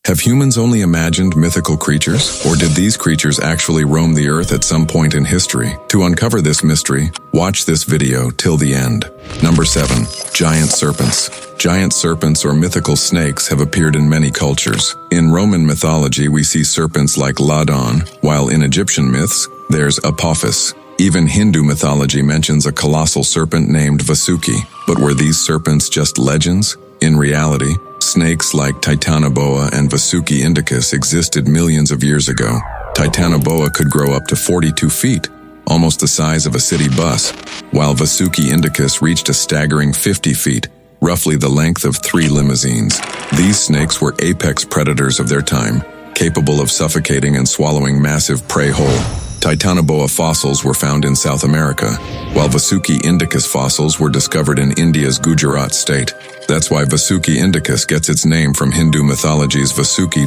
Have humans only imagined mythical creatures, or did these creatures actually roam the earth at some point in history? To uncover this mystery, watch this video till the end. Number 7. Giant serpents. Giant serpents or mythical snakes have appeared in many cultures. In Roman mythology, we see serpents like Ladon, while in Egyptian myths, there's Apophis. Even Hindu mythology mentions a colossal serpent named Vasuki. But were these serpents just legends? In reality, snakes like Titanoboa and Vasuki indicus existed millions of years ago. Titanoboa could grow up to 42 feet, almost the size of a city bus, while Vasuki indicus reached a staggering 50 feet, roughly the length of 3 limousines. These snakes were apex predators of their time, capable of suffocating and swallowing massive prey whole. Titanoboa fossils were found in South America, while Vasuki indicus fossils were discovered in India's Gujarat state. That's why Vasuki indicus gets its name from Hindu mythology's Vasuki.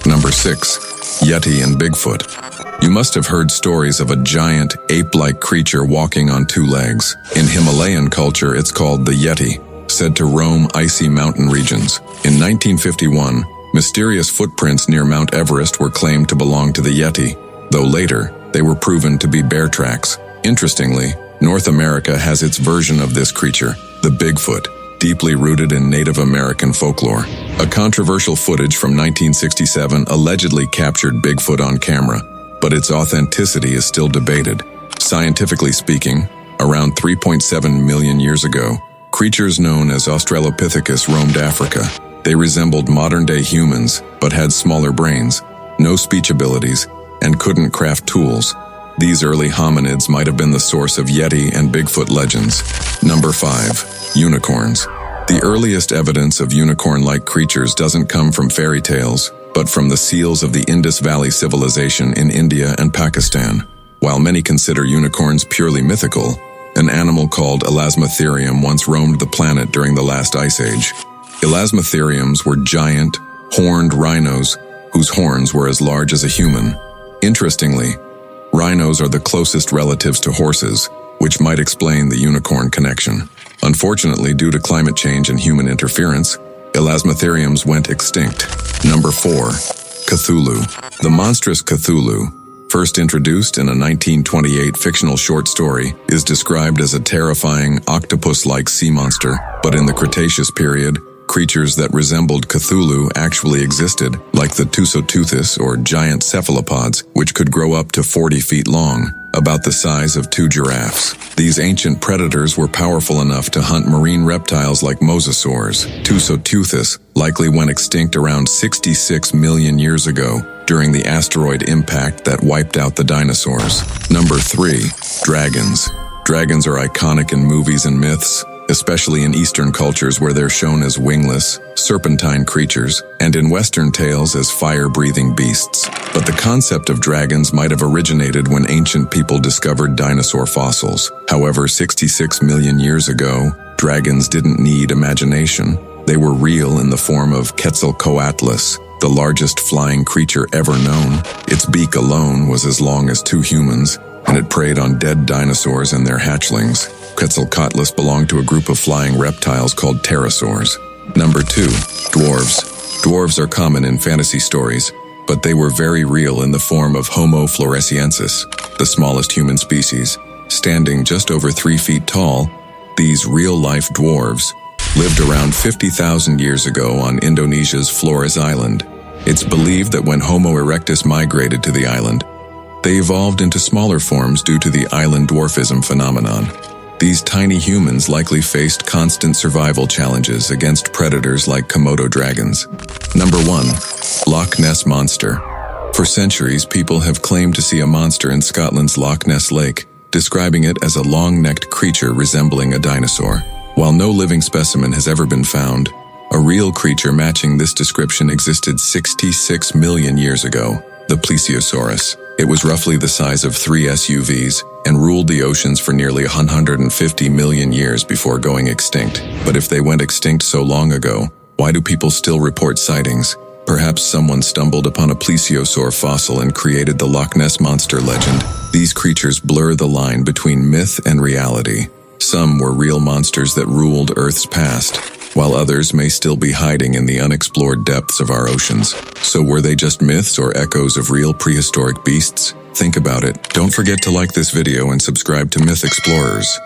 Number 6. Yeti and Bigfoot. You must have heard stories of a giant, ape-like creature walking on 2 legs. In Himalayan culture, it's called the Yeti, said to roam icy mountain regions. In 1951, mysterious footprints near Mount Everest were claimed to belong to the Yeti, though later, they were proven to be bear tracks. Interestingly, North America has its version of this creature, the Bigfoot, deeply rooted in Native American folklore. A controversial footage from 1967 allegedly captured Bigfoot on camera, but its authenticity is still debated. Scientifically speaking, around 3.7 million years ago, creatures known as Australopithecus roamed Africa. They resembled modern-day humans, but had smaller brains, no speech abilities, and couldn't craft tools. These early hominids might have been the source of Yeti and Bigfoot legends. Number 5. Unicorns. The earliest evidence of unicorn-like creatures doesn't come from fairy tales, but from the seals of the Indus Valley Civilization in India and Pakistan. While many consider unicorns purely mythical, an animal called Elasmotherium once roamed the planet during the last ice age. Elasmotheriums were giant, horned rhinos whose horns were as large as a human. Interestingly, rhinos are the closest relatives to horses, which might explain the unicorn connection. Unfortunately, due to climate change and human interference, Elasmotheriums went extinct. Number 4. Cthulhu. The monstrous Cthulhu, first introduced in a 1928 fictional short story, is described as a terrifying octopus-like sea monster, but in the Cretaceous period, creatures that resembled Cthulhu actually existed, like the Tusoteuthis or giant cephalopods, which could grow up to 40 feet long, about the size of 2 giraffes. These ancient predators were powerful enough to hunt marine reptiles like mosasaurs. Tusoteuthis likely went extinct around 66 million years ago during the asteroid impact that wiped out the dinosaurs. Number 3. Dragons. Dragons are iconic in movies and myths, especially in Eastern cultures where they're shown as wingless, serpentine creatures, and in Western tales as fire-breathing beasts. But the concept of dragons might have originated when ancient people discovered dinosaur fossils. However, 66 million years ago, dragons didn't need imagination. They were real in the form of Quetzalcoatlus, the largest flying creature ever known. Its beak alone was as long as 2 humans, and it preyed on dead dinosaurs and their hatchlings. Quetzalcoatlus belonged to a group of flying reptiles called pterosaurs. Number 2. Dwarves. Dwarves are common in fantasy stories, but they were very real in the form of Homo floresiensis, the smallest human species. Standing just over 3 feet tall, these real-life dwarves lived around 50,000 years ago on Indonesia's Flores Island. It's believed that when Homo erectus migrated to the island, they evolved into smaller forms due to the island dwarfism phenomenon. These tiny humans likely faced constant survival challenges against predators like Komodo dragons. Number 1. Loch Ness Monster. For centuries, people have claimed to see a monster in Scotland's Loch Ness Lake, describing it as a long-necked creature resembling a dinosaur. While no living specimen has ever been found, a real creature matching this description existed 66 million years ago, the Plesiosaurus. It was roughly the size of 3 SUVs and ruled the oceans for nearly 150 million years before going extinct. But if they went extinct so long ago, why do people still report sightings? Perhaps someone stumbled upon a plesiosaur fossil and created the Loch Ness Monster legend. These creatures blur the line between myth and reality. Some were real monsters that ruled Earth's past, while others may still be hiding in the unexplored depths of our oceans. So were they just myths or echoes of real prehistoric beasts? Think about it. Don't forget to like this video and subscribe to Myth Explorers.